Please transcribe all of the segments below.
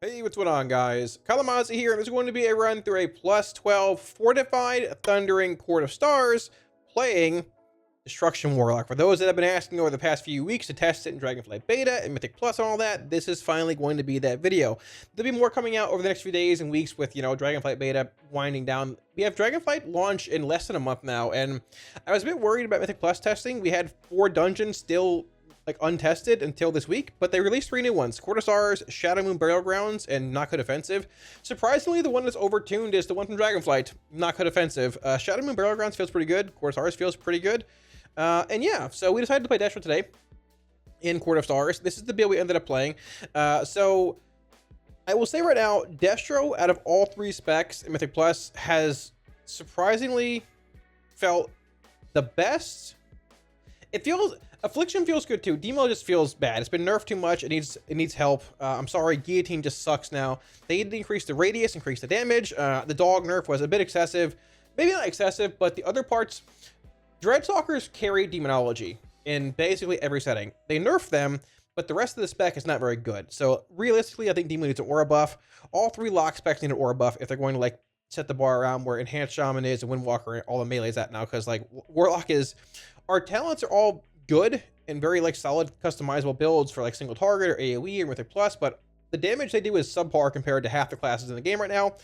Hey, what's going on, guys? Kalamazi here, and this is going to be a run through a +12 fortified Thundering Court of Stars playing Destruction Warlock. For those that have been asking over the past few weeks to test it in Dragonflight Beta and Mythic Plus and all that, this is finally going to be that video. There'll be more coming out over the next few days and weeks with, Dragonflight Beta winding down. We have Dragonflight launch in less than a month now, and I was a bit worried about Mythic Plus testing. We had 4 dungeons still untested until this week, but they released 3 new ones: Court of Stars, Shadow Moon Burial Grounds, and Not Good Offensive. Surprisingly, the one that's overtuned is the one from Dragonflight, Not Good Offensive. Shadow Moon Burial Grounds feels pretty good. Court of Stars feels pretty good. And yeah, so we decided to play Destro today in Court of Stars. This is the build we ended up playing. So I will say right now, Destro, out of all 3 specs in Mythic Plus, has surprisingly felt the best. It feels... Affliction feels good too. Demo just feels bad. It's been nerfed too much. It needs help. I'm sorry, Guillotine just sucks now. They need to increase the radius, increase the damage. The dog nerf was a bit excessive. Maybe not excessive, but the other parts... Dreadstalkers carry Demonology in basically every setting. They nerf them, but the rest of the spec is not very good. So realistically, I think Demon needs an aura buff. All 3 lock specs need an aura buff if they're going to set the bar around where Enhanced Shaman is and Windwalker and all the melee's at now, because Warlock is... Our talents are all good and very solid customizable builds for single target or AoE or Mythic Plus, but the damage they do is subpar compared to half the classes in the game right now,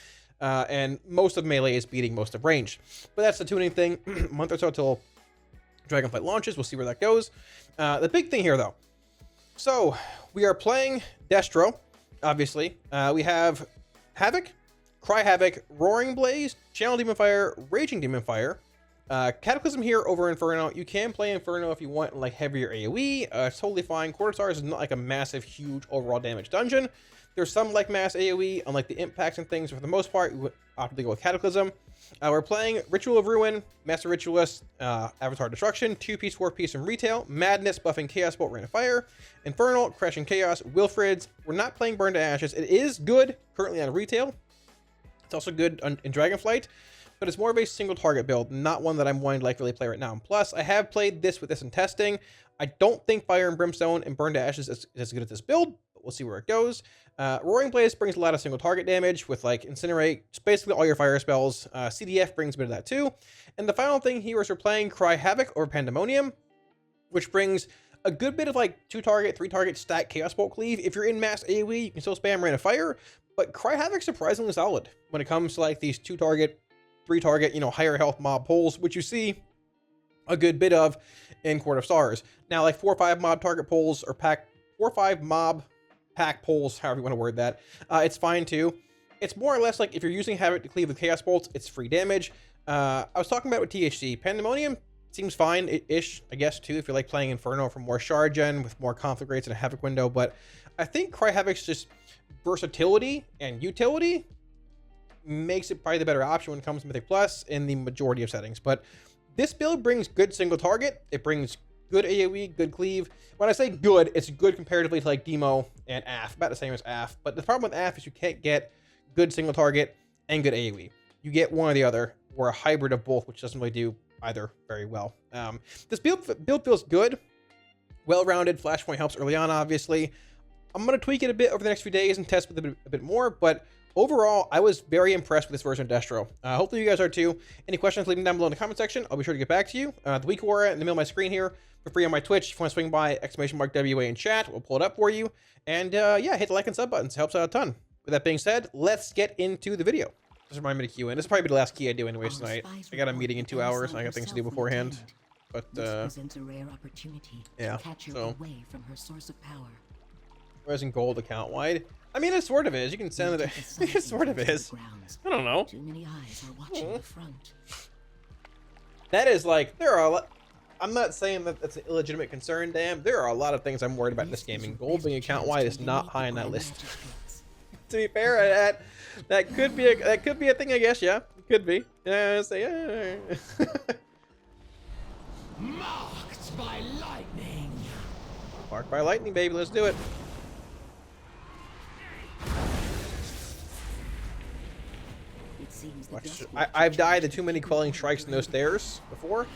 and most of melee is beating most of range. But that's the tuning thing. A month or so till Dragonflight launches. We'll see where that goes. The big thing here, though. So we are playing Destro, obviously. We have Havoc, Cry Havoc, Roaring Blaze, Channel Demon Fire, Raging Demon Fire, Cataclysm here over Inferno. You can play Inferno if you want heavier AoE. It's totally fine. Court of Stars is not a massive, huge overall damage dungeon. There's some mass AoE, unlike the impacts and things. For the most part, we would opt to go with Cataclysm. We're playing Ritual of Ruin, Master Ritualist, Avatar Destruction, 2-piece, 4-piece in retail, Madness, buffing Chaos Bolt, Rain of Fire, Infernal, Crashing Chaos, Wilfrid's. We're not playing Burn to Ashes. It is good currently on retail. It's also good in Dragonflight, but it's more of a single target build, not one that I'm wanting to really play right now. And plus, I have played this with this in testing. I don't think Fire and Brimstone and Burn to Ashes is as good at this build, but we'll see where it goes. Roaring Blaze brings a lot of single target damage with Incinerate, just basically all your fire spells. CDF brings a bit of that too. And the final thing here is we're playing Cry Havoc or Pandemonium, which brings a good bit of 2-target, 3-target stack Chaos Bolt cleave. If you're in mass AoE, you can still spam Rain of Fire, but Cry Havoc's surprisingly solid when it comes to these 2-target, 3-target, higher health mob pulls, which you see a good bit of in Court of Stars. Now, 4 or 5 mob target pulls or 4 or 5 mob pack pulls, however you want to word that, it's fine too. It's more or less if you're using Havoc to cleave with Chaos Bolts, it's free damage. I was talking about with THC. Pandemonium seems fine-ish, I guess, too, if you're playing Inferno for more shard gen with more conflict rates and a Havoc window, but I think Cry Havoc's just versatility and utility makes it probably the better option when it comes to Mythic Plus in the majority of settings. But this build brings good single target. It brings good AoE, good cleave. When I say good, it's good comparatively to Demo and AF, about the same as AF. But the problem with AF is you can't get good single target and good AoE. You get one or the other, or a hybrid of both, which doesn't really do either very well. This build feels good, well-rounded. Flashpoint helps early on, obviously. I'm going to tweak it a bit over the next few days and test with it a bit more, but overall, I was very impressed with this version of Destro. Hopefully you guys are too. Any questions, leave them down below in the comment section. I'll be sure to get back to you. The week aura in the middle of my screen here for free on my Twitch. If you want to swing by, !WA in chat, we'll pull it up for you. And yeah, hit the like and sub buttons. It helps out a ton. With that being said, let's get into the video. Just remind me to queue in. This will probably be the last key I do anyways tonight. I got a meeting in 2 hours and I got things to do beforehand. But yeah, so Resin Gold account wide. I mean, it sort of is. You can send it. It sort of is. I don't know. Too many eyes are watching the front. That is there are a lot. I'm not saying that that's an illegitimate concern, damn. There are a lot of things I'm worried about in this game, and gold being account wide is not high on that list. To be fair, that could be a thing, I guess. Yeah, it could be. Yeah, Marked by lightning. Marked by lightning, baby. Let's do it. I've died to too many quelling strikes in those stairs before.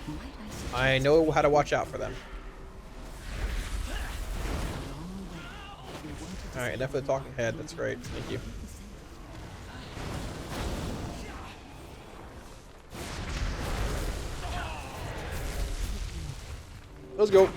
I know how to watch out for them. Alright, enough of the talking head. That's great. Thank you. Let's go.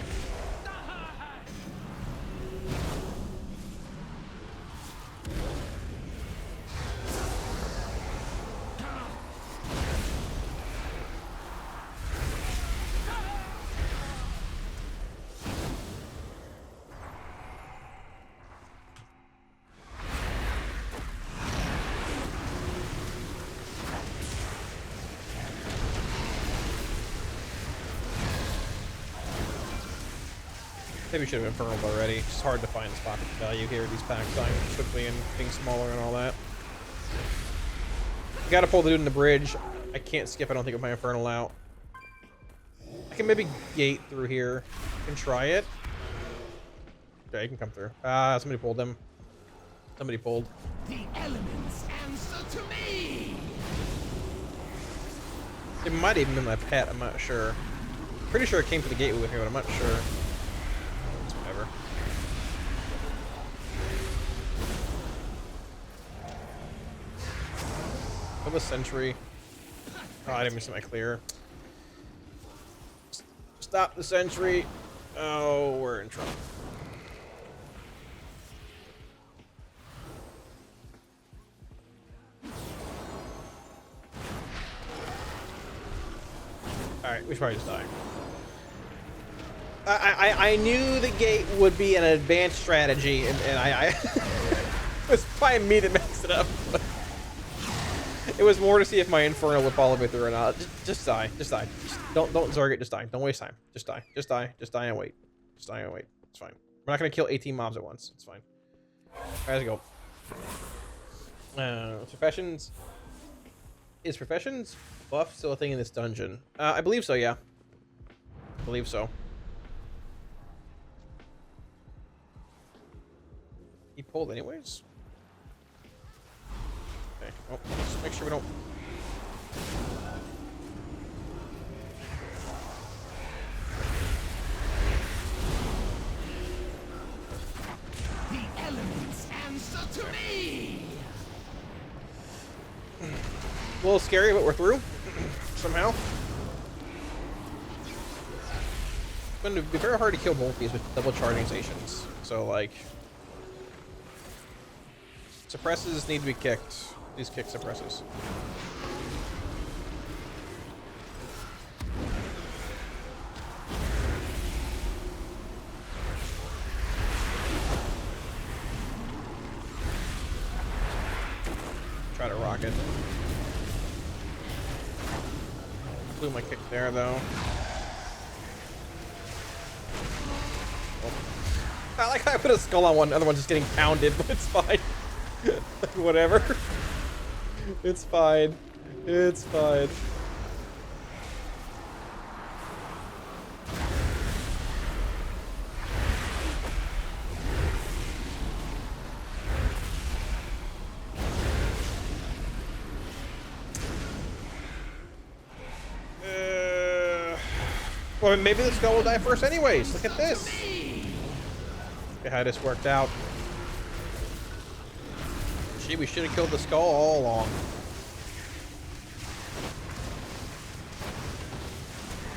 Maybe we should have Infernal already. It's just hard to find spot value here. These packs dying quickly and being smaller and all that. Gotta pull the dude in the bridge. I can't skip, I don't think, with my Infernal out. I can maybe gate through here. I can try it. Okay, he can come through. Somebody pulled him. Somebody pulled. The elements answer to me. It might even been my pet, I'm not sure. Pretty sure it came to the gateway with me, but I'm not sure. It's whatever. Kill the sentry. Oh, I didn't miss my clear. Stop the sentry. Oh, we're in trouble. Alright, we should probably just die. I knew the gate would be an advanced strategy, and I it was probably me that messed it up. But it was more to see if my Infernal would follow me through or not. Just die. Just die. Don't Zerg it. Just die. Don't waste time. Just die. Just die. Just die and wait. Just die and wait. It's fine. We're not gonna kill 18 mobs at once. It's fine. Alright, let's go. Professions. Is professions buff still a thing in this dungeon? I believe so, yeah. I believe so. He pulled anyways? Okay. Oh, just make sure we don't... The elements answer to me. A little scary, but we're through. Somehow. It's going to be very hard to kill both these with double charging stations. So, like... suppresses need to be kicked. These kick suppresses. Try to rock it. Blew my kick there, though. Oh. I like how I put a skull on one, the other one's just getting pounded, but it's fine. Whatever. It's fine. It's fine. Well, maybe the skull will die first anyways. Look at this. Look at how this worked out. Gee, we should have killed the skull all along.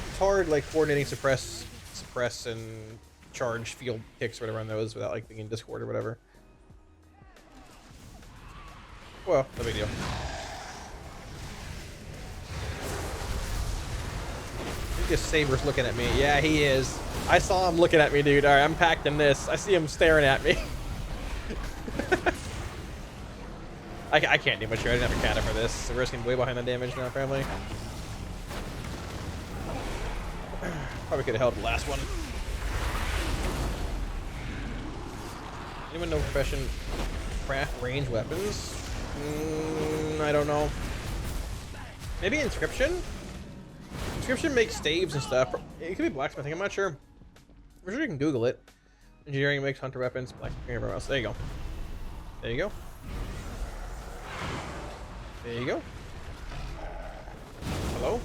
It's hard, like, coordinating suppress, and charge field kicks or whatever on those without, like, being in Discord or whatever. Well, no big deal. I think Saber's looking at me. Yeah, he is. I saw him looking at me, dude. All right, I'm packed in this. I see him staring at me. I can't do much here. I didn't have a cata for this. So we're risking way behind the damage now, apparently. Probably could have held the last one. Anyone know profession craft range weapons? I don't know. Maybe inscription? Inscription makes staves and stuff. It could be blacksmithing. I'm not sure. I'm sure you can Google it. Engineering makes hunter weapons. Blacksmithing, everywhere else. There you go. There you go. There you go. Hello?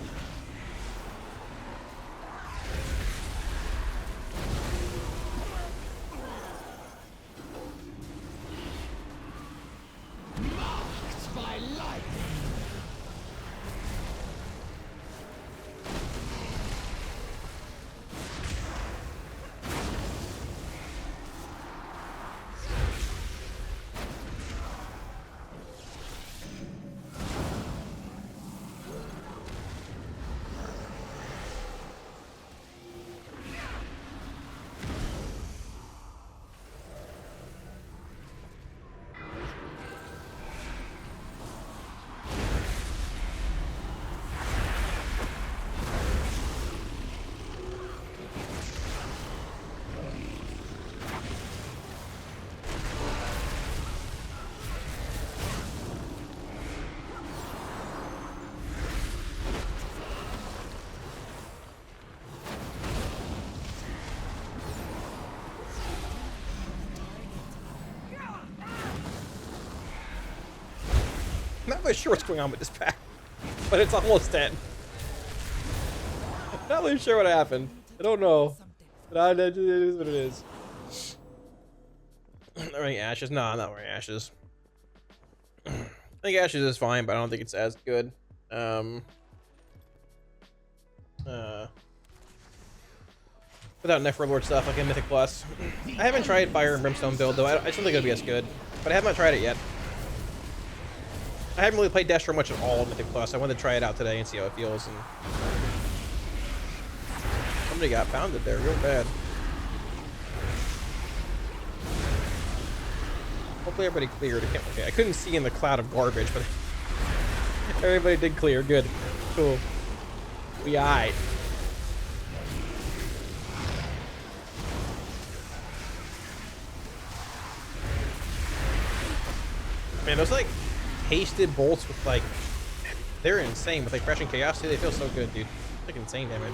not really sure what's going on with this pack, but it's almost 10. Not really sure what happened. I don't know. But it is what it is. I'm wearing ashes? No, I'm not wearing ashes. I think ashes is fine, but I don't think it's as good. Without Necrolord stuff like in Mythic Plus. I haven't tried Fire and Brimstone build though. I don't think it'll be as good, but I have not tried it yet. I haven't really played Destro much at all in Mythic Plus. I wanted to try it out today and see how it feels. And somebody got pounded there real bad. Hopefully everybody cleared. Okay, I couldn't see in the cloud of garbage, but everybody did clear. Good. Cool. We aight. Man, those like hasted bolts with like, they're insane with like Crashing Chaos too. They feel so good, dude. Like insane damage.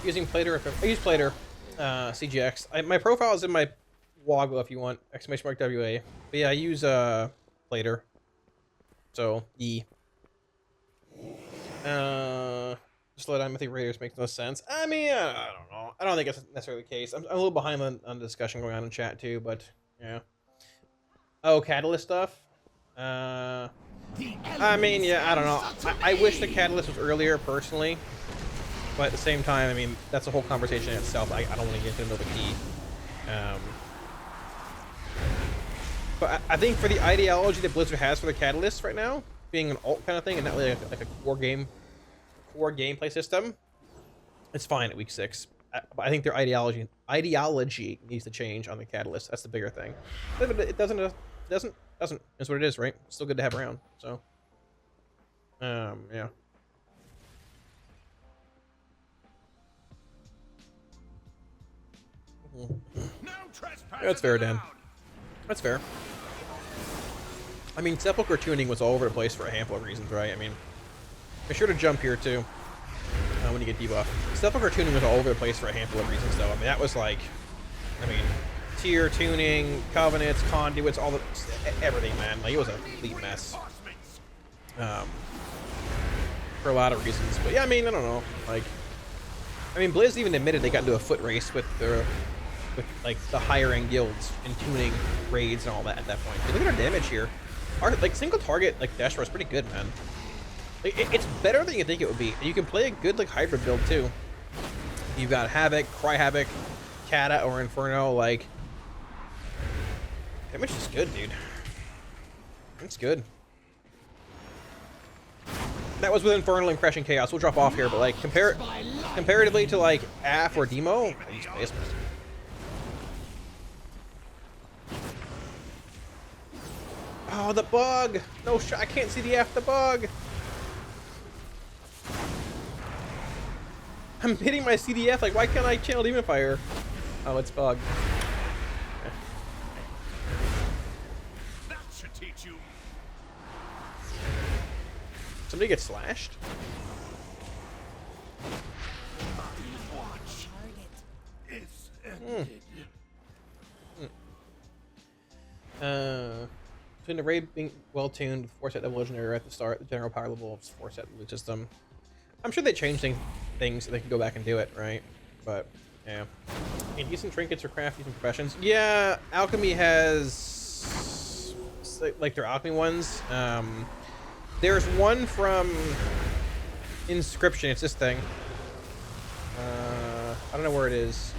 Using Plater, I use Plater, CGX. My profile is in my Woggle if you want, !WA. But yeah, I use Plater. So E. Slow down Mythic Raiders makes no sense. I mean, I don't know. I don't think it's necessarily the case. I'm a little behind on the discussion going on in chat too, but yeah. Oh, Catalyst stuff. I mean, yeah, I don't know. I wish the Catalyst was earlier personally. But at the same time, I mean, that's a whole conversation in itself. I don't want to get into the key. But I think for the ideology that Blizzard has for the Catalyst right now, being an alt kind of thing and not really like a core gameplay system, it's fine at week 6. But I think their ideology needs to change on the Catalyst. That's the bigger thing. But it doesn't. That's what it is, right? It's still good to have around. So, yeah. No trespassing. That's fair, Dan. That's fair. I mean, Sepulchre tuning was all over the place for a handful of reasons, right? I mean, be sure to jump here too when you get debuffed. Sepulchre tuning was all over the place for a handful of reasons, though. I mean, that was like, I mean, tier tuning, covenants, conduits, all the everything, man. Like it was a complete mess. For a lot of reasons, but yeah, I mean, I don't know. Like, I mean, Blizz even admitted they got into a foot race with like the higher end guilds and tuning raids and all that at that point. Dude, look at our damage here. Our like single target like Destro is pretty good, man. Like, it's better than you think it would be. And you can play a good like hybrid build too. You've got Havoc, Cry Havoc, Kata or Inferno. Like damage is good, dude. It's good. That was with Infernal and Crashing Chaos. We'll drop off here, but like comparatively to like AF or Demo, I use Basement. Oh, the bug! No shot. I can't see the F. The bug. I'm hitting my CDF. Like, why can't I channel Demon Fire? Oh, it's bug. That should teach you. Somebody get slashed? Watch. It's ended. Between the raid being well tuned, 4-set double legendary at the start, the general power level of 4-set loot system. I'm sure they changed things so they can go back and do it, right? But yeah, and decent trinkets or craft using professions. Yeah, alchemy has like their alchemy ones. There's one from Inscription. It's this thing. I don't know where it is.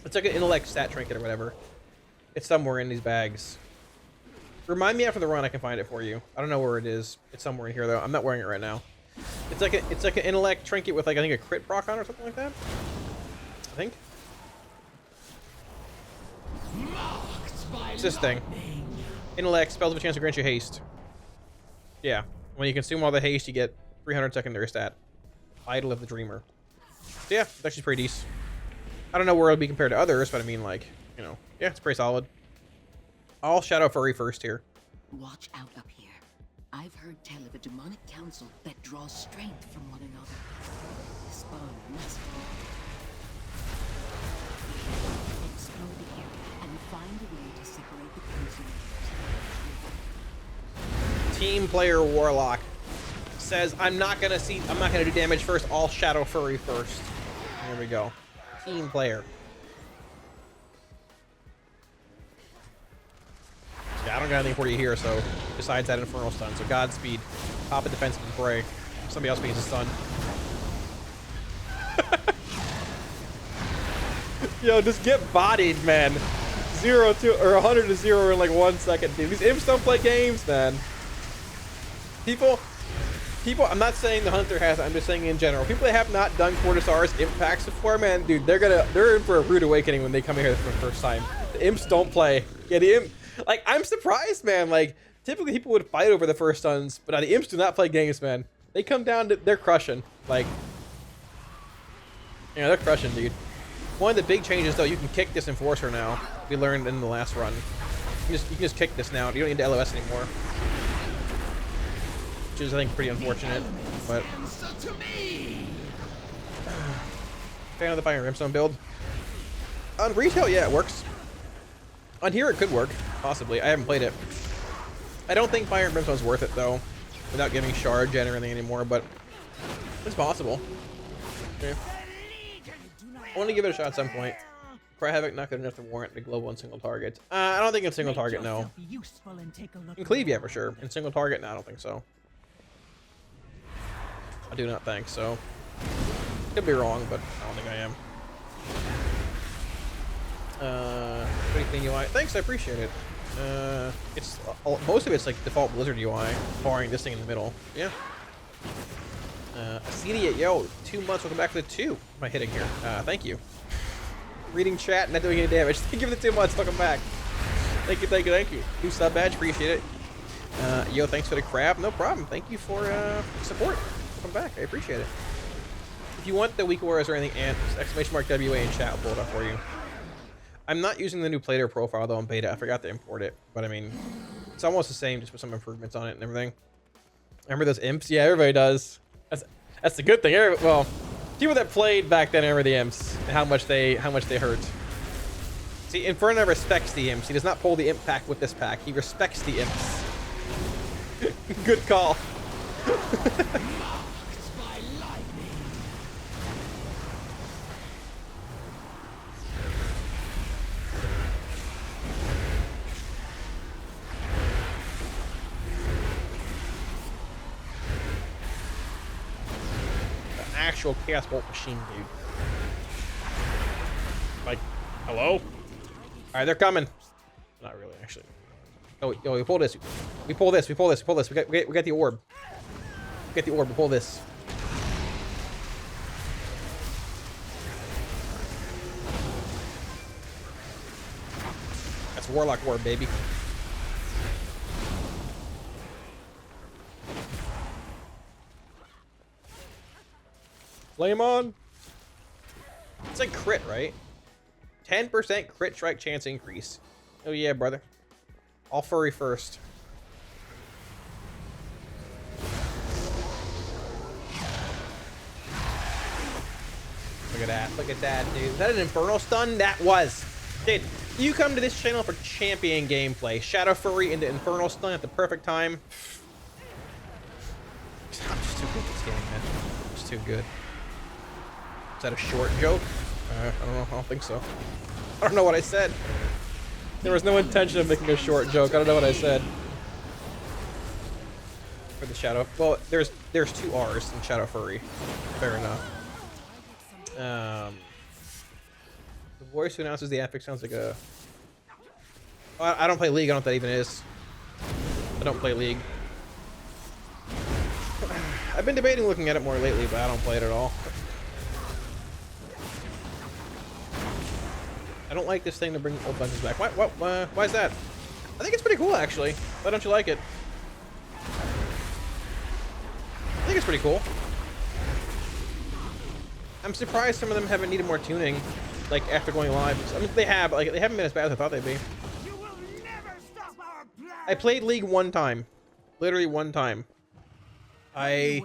It's like an intellect stat trinket or whatever. It's somewhere in these bags. Remind me after the run, I can find it for you. I don't know where it is. It's somewhere in here though. I'm not wearing it right now. It's like an intellect trinket with like I think a crit proc on or something like that. I think. It's this thing. Intellect spells with a chance to grant you haste. Yeah. When you consume all the haste, you get 300 secondary stat. Idol of the Dreamer. So yeah, it's actually pretty decent. I don't know where it'll be compared to others, but I mean, like, you know, yeah, it's pretty solid. I'll Shadow Furry first here. Watch out up here. I've heard tell of a demonic council that draws strength from one another. This bond must be. Explore the area and find a way to separate the prisoners. Team player Warlock says, I'm not gonna do damage first. I'll Shadow Furry first. There we go. Team player. Yeah, I don't got anything for you here, so besides that Infernal Stun. So Godspeed. Pop a defensive and pray. Somebody else needs a stun. Yo, just get bodied, man. 0 to or 100 to 0 in like 1 second, dude. These imps don't play games, man. People, I'm not saying the Hunter has, I'm just saying in general. People that have not done Cortazar's imp packs before, man, dude, they're in for a rude awakening when they come here for the first time. The imps don't play. Yeah, the imp, like, I'm surprised, man. Like, typically people would fight over the first stuns, but the imps do not play games, man. They come down to, they're crushing. Like, yeah, they're crushing, dude. One of the big changes, though, you can kick this Enforcer now. We learned in the last run. You can just kick this now. You don't need to LOS anymore. Which is, I think, pretty unfortunate. But fan of the Fire Brimstone build. On retail, yeah, it works. On here, it could work, possibly. I haven't played it. I don't think Fire and Brimstone's worth it, though, without giving shard gen or anything anymore, but it's possible. Okay. I want to give it a shot at some point. Cry Havoc not good enough to warrant the global and single target. I don't think it's single target, no. In Cleave, yeah, for sure. In single target, no, I don't think so. I do not think so. Could be wrong, but I don't think I am. Pretty clean UI. Thanks, I appreciate it. It's most of it's like default Blizzard UI, barring this thing in the middle. Yeah. Acedia, yo, 2 months. Welcome back for the 2. Am I hitting here? Thank you. Reading chat, not doing any damage. Thank you for the 2 months. Welcome back. Thank you, thank you, thank you. New sub badge, appreciate it. Yo, thanks for the crab. No problem. Thank you for support. Welcome back. I appreciate it. If you want the Week Warriors or anything, and exclamation mark WA in chat, I'll pull it up for you. I'm not using the new Plater profile though in beta. I forgot to import it, but I mean, it's almost the same, just with some improvements on it and everything. Remember those imps? Yeah, everybody does. That's the good thing. Well, people that played back then remember the imps and how much they hurt. See, Inferno respects the imps. He does not pull the imp pack with this pack. He respects the imps. Good call. Actual Chaos Bolt machine, dude. Like, hello? Alright, they're coming. Not really, actually. Oh, yo, we pull this. We pull this. We pull this. We pull this. We got the orb. We get the orb. We pull this. That's Warlock orb, baby. Flame on. It's like crit, right? 10% crit strike chance increase. Oh yeah, brother. All furry first. Look at that. Look at that, dude. Is that an Infernal Stun? That was. Dude, you come to this channel for champion gameplay. Shadow Furry into Infernal Stun at the perfect time. I'm just too good at this game, man. It's too good. Is that a short joke? I don't know. I don't think so. I don't know what I said. There was no intention of making a short joke. I don't know what I said. For the Shadow. Well, there's 2 R's in Shadow Furry. Fair enough. The voice who announces the epic sounds like a... Oh, I don't play League. I don't know what that even is. I don't play League. I've been debating looking at it more lately, but I don't play it at all. I don't like this thing to bring old bunches back. Why is that? I think it's pretty cool, actually. Why don't you like it? I think it's pretty cool. I'm surprised some of them haven't needed more tuning, like after going live. I mean, they have, like they haven't been as bad as I thought they'd be. You will never stop our plan. I played League one time, literally one time. I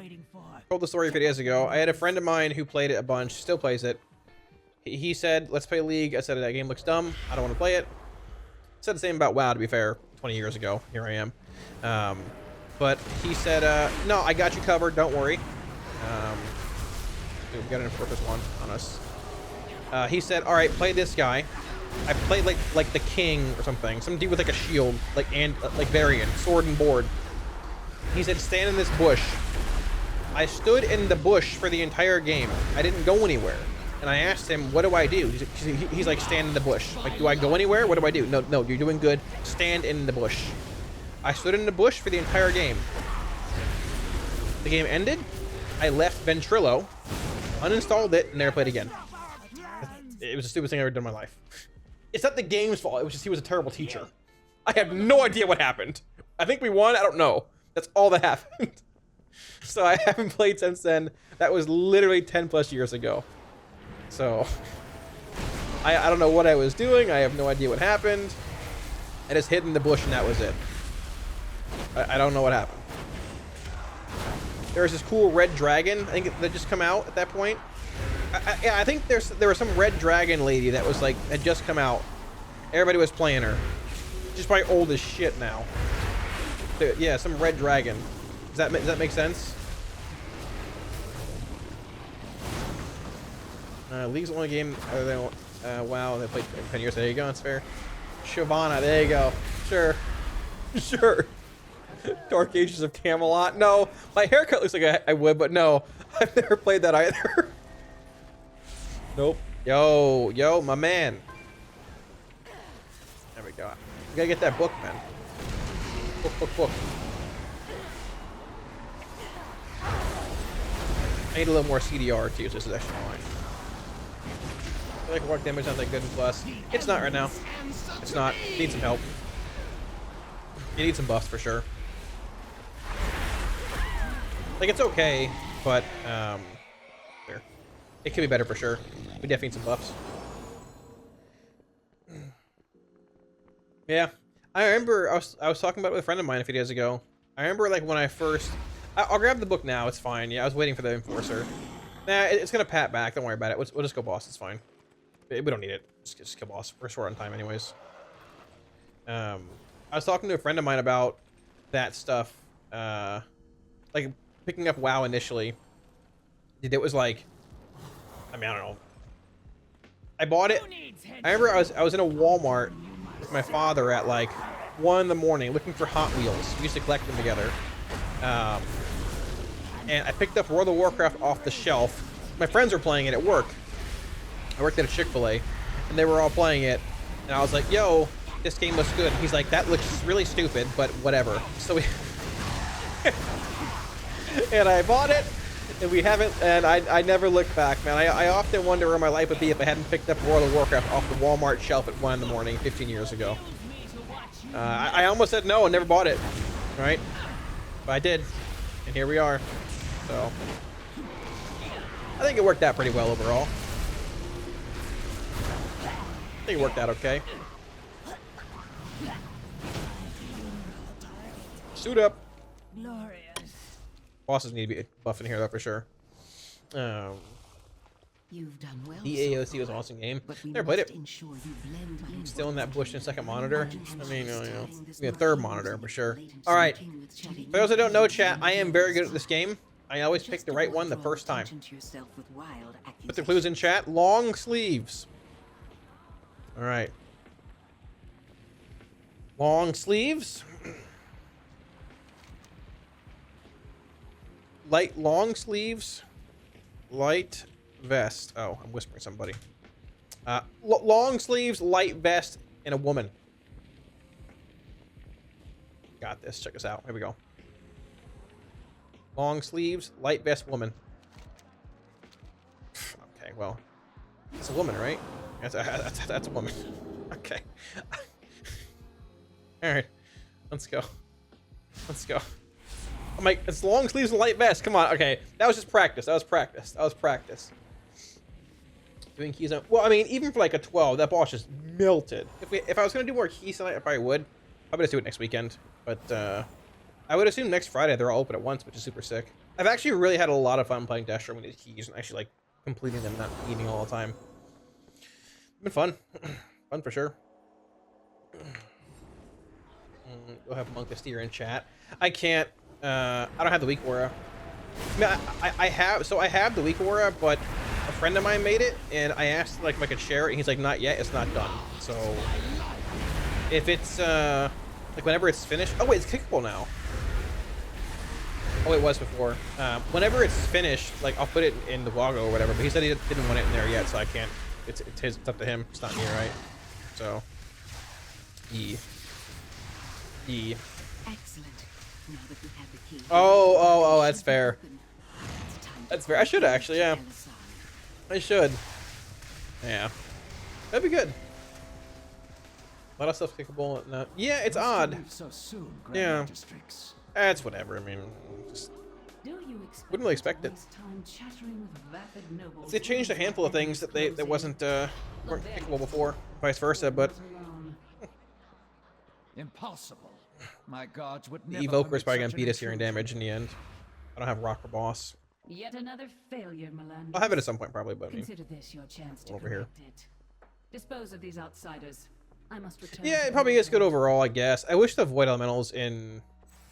told the story a few days ago. I had a friend of mine who played it a bunch, still plays it. He said, "Let's play League." I said, "That game looks dumb. I don't want to play it." Said the same about WoW, to be fair. 20 years ago, here I am. But he said, "No, I got you covered. Don't worry." We got an purpose one on us. He said, "All right, play this guy." I played like the king or something, some dude with like a shield, like variant, sword and board. He said, "Stand in this bush." I stood in the bush for the entire game. I didn't go anywhere. And I asked him, "What do I do?" He's like, "Stand in the bush." Like, do I go anywhere? What do I do? No, you're doing good. Stand in the bush. I stood in the bush for the entire game. The game ended. I left Ventrilo, uninstalled it, and never played again. It was the stupidest thing I've ever done in my life. It's not the game's fault. It was just he was a terrible teacher. I have no idea what happened. I think we won. I don't know. That's all that happened. So I haven't played since then. That was literally 10 plus years ago. So I don't know what I was doing. I have no idea what happened. I just hid in the bush and that was it. I don't know what happened. There was this cool red dragon, I think, that just come out at that point. I think there was some red dragon lady that was like, had just come out. Everybody was playing her. She's probably old as shit now. Yeah, some red dragon. Does that make sense? League's the only game other than WoW they played 10 years. There you go, it's fair. Shyvana, there you go. Sure. Sure. Dark Ages of Camelot. No, my haircut looks like I would, but no. I've never played that either. Nope. Yo, my man. There we go. We gotta get that book, man. Book. I need a little more CDR too, so this is actually fine. I feel like walk damage not that good in Plus. It's not right now. It's not. You need some help. You need some buffs for sure. Like, it's okay, but there. It could be better for sure. We definitely need some buffs. Yeah, I remember I was talking about it with a friend of mine a few days ago. I remember like when I first. I'll grab the book now. It's fine. Yeah, I was waiting for the Enforcer. Nah, it's gonna pat back. Don't worry about it. We'll just go boss. It's fine. We don't need it. Just kill boss. We're short on time, anyways. I was talking to a friend of mine about that stuff. Like picking up WoW initially. It was like, I mean, I don't know. I bought it. I remember I was in a Walmart with my father at like 1 in the morning looking for Hot Wheels. We used to collect them together. And I picked up World of Warcraft off the shelf. My friends were playing it at work. I worked at a Chick-fil-A, and they were all playing it. And I was like, "Yo, this game looks good." And he's like, "That looks really stupid, but whatever." So we, and I bought it, and we haven't. And I never looked back, man. I often wonder where my life would be if I hadn't picked up World of Warcraft off the Walmart shelf at 1 in the morning 15 years ago. I almost said no and never bought it, right? But I did, and here we are. So I think it worked out pretty well overall. I think it worked out okay. Suit up. Bosses need to be buffed in here though for sure. You've done well. The AOC was an awesome game. Never played it. Still in that bush in a second monitor. I mean, you know, a third monitor for sure. All right. For those that don't know, chat, I am very good at this game. I always pick the right one the first time. Put the clues in chat. Long sleeves. All right. Long sleeves. Light long sleeves. Light vest. Oh, I'm whispering somebody. Long sleeves, light vest, and a woman. Got this. Check this out. Here we go. Long sleeves, light vest, woman. Okay, well, it's a woman, right? That's a woman. Okay. All right, let's go. Let's go. I'm like, it's long sleeves and light vest. Come on. Okay, that was just practice. That was practice. doing keys on. Well, I mean, even for like a 12, that boss just melted. If I was gonna do more keys tonight, I probably would. Probably just do it next weekend. But I would assume next Friday they're all open at once, which is super sick. I've actually really had a lot of fun playing Death Stranding with these keys and actually like completing them, not eating all the time. It's been fun. Fun for sure. We'll have Monka Steer in chat. I can't. I don't have the weak aura. I mean, I have the weak aura, but a friend of mine made it, and I asked like if I could share it, and he's like, not yet. It's not done. So if it's like whenever it's finished. Oh wait, it's kickable now. Oh, it was before. Whenever it's finished, like I'll put it in the vlog or whatever. But he said he didn't want it in there yet, so I can't. It's his. It's up to him. It's not me, right? So. Excellent. Now that we have the key. Oh, that's fair. That's fair. I should actually, yeah. I should. Yeah. That'd be good. A lot of stuff kickable. No. Yeah, it's odd. Yeah. That's whatever. I mean, just wouldn't really expect it. They changed a handful of things that weren't kickable before, vice versa, but impossible. My gods would the Evoker's probably gonna beat us here in damage in the end. I don't have Rocker Boss. Yet another failure, Melandris. I'll have it at some point probably, but I mean, Consider this your chance to over here. it. Dispose of these outsiders. I must return. Yeah, it probably is good overall, I guess. I wish the Void Elementals in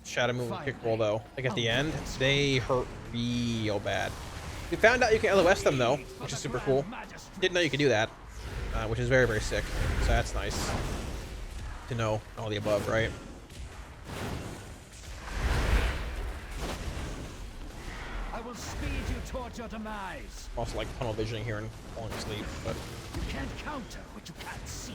Shadow Moon were kickable though. Like at the end, they hurt real bad. We found out you can LOS them though, which is super cool. Didn't know you could do that, which is very, very sick. So that's nice to know all the above, right? I will speed you towards your demise. Also like tunnel visioning here and falling asleep, but You can't counter what you can't see.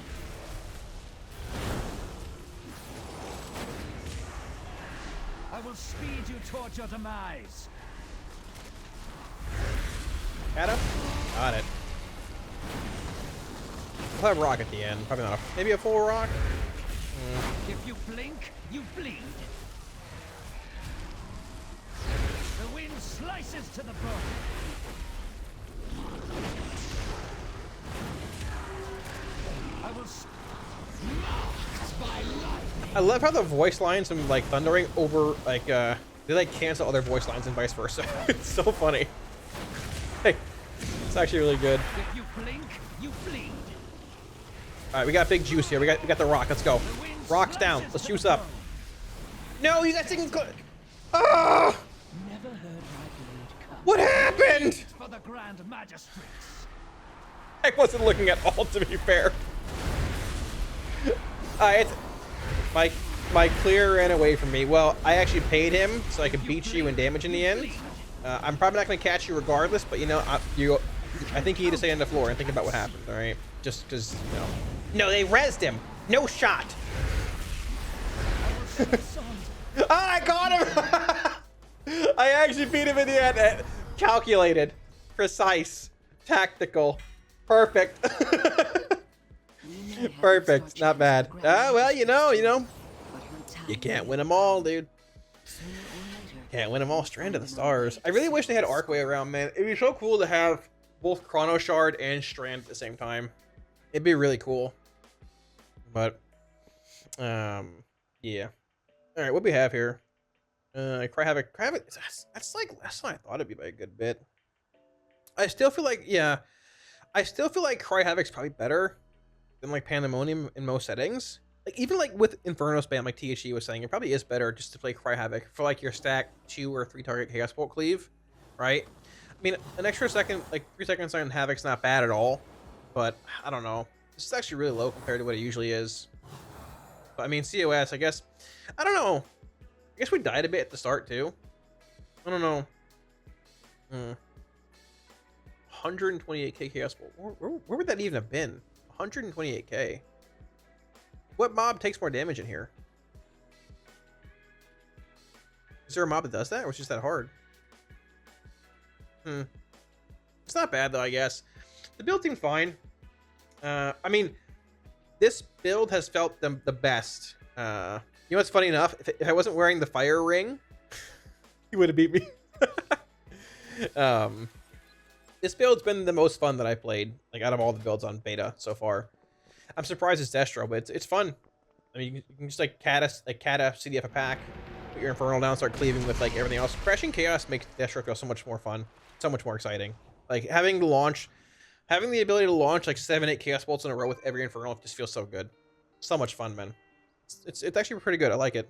I will speed you towards your demise. Kata? Got it. We'll have rock at the end. Probably not maybe a full rock? If you blink, you bleed. The wind slices to the bone. I will marked by life. I love how the voice lines from like thundering over like they like cancel other voice lines and vice versa. It's so funny. Hey, it's actually really good. If you blink, you bleed. All right, we got big juice here. We got the rock. Let's go. Rock's down. Let's juice up. No, you got single click. Ah! Never heard my blade come. What happened? For the Grand Magistrates. I wasn't looking at all, to be fair. It's my clear ran away from me. Well, I actually paid him so I could beat you in damage in the end. I'm probably not going to catch you regardless, but you know, I think you need to stay on the floor and think about what happened. All right, just because you know. No, they rezzed him. No shot. Oh, I got him. I actually beat him in the end. Calculated, precise, tactical, perfect. Perfect. Not bad. Well, you know, you can't win them all, dude. Can't win them all. Strand of the Stars. I really wish they had Arcway around, man. It'd be so cool to have both Chrono Shard and Strand at the same time. It'd be really cool. But, yeah. All right, what do we have here? Cry Havoc. Cry Havoc. That's like less than I thought it'd be by a good bit. I still feel like, yeah. I still feel like Cry Havoc's probably better than like Pandemonium in most settings. Like even like with Inferno Spam, like THE was saying, it probably is better just to play Cry Havoc for like your stack 2 or 3 target Chaos Bolt cleave, right? I mean, an extra second, like 3 seconds on Havoc's not bad at all, but I don't know. This is actually really low compared to what it usually is. But I mean, COS, I guess, I don't know. I guess we died a bit at the start too. I don't know. 128k Chaos Bolt. Where would that even have been? 128k. What mob takes more damage in here? Is there a mob that does that, or it's just that hard? It's not bad though, I guess. The build seemed fine. I mean, this build has felt the best. You know what's funny enough? If I wasn't wearing the fire ring, he would have beat me. This build's been the most fun that I played, like out of all the builds on beta so far. I'm surprised it's Destro, but it's fun. I mean, you can just like cata CDF a pack, put your Infernal down, start cleaving with like everything else. Crashing Chaos makes Destro feel so much more fun, so much more exciting. Like having the ability to launch like 7-8 Chaos Bolts in a row with every Infernal just feels so good. So much fun, man. It's actually pretty good. I like it.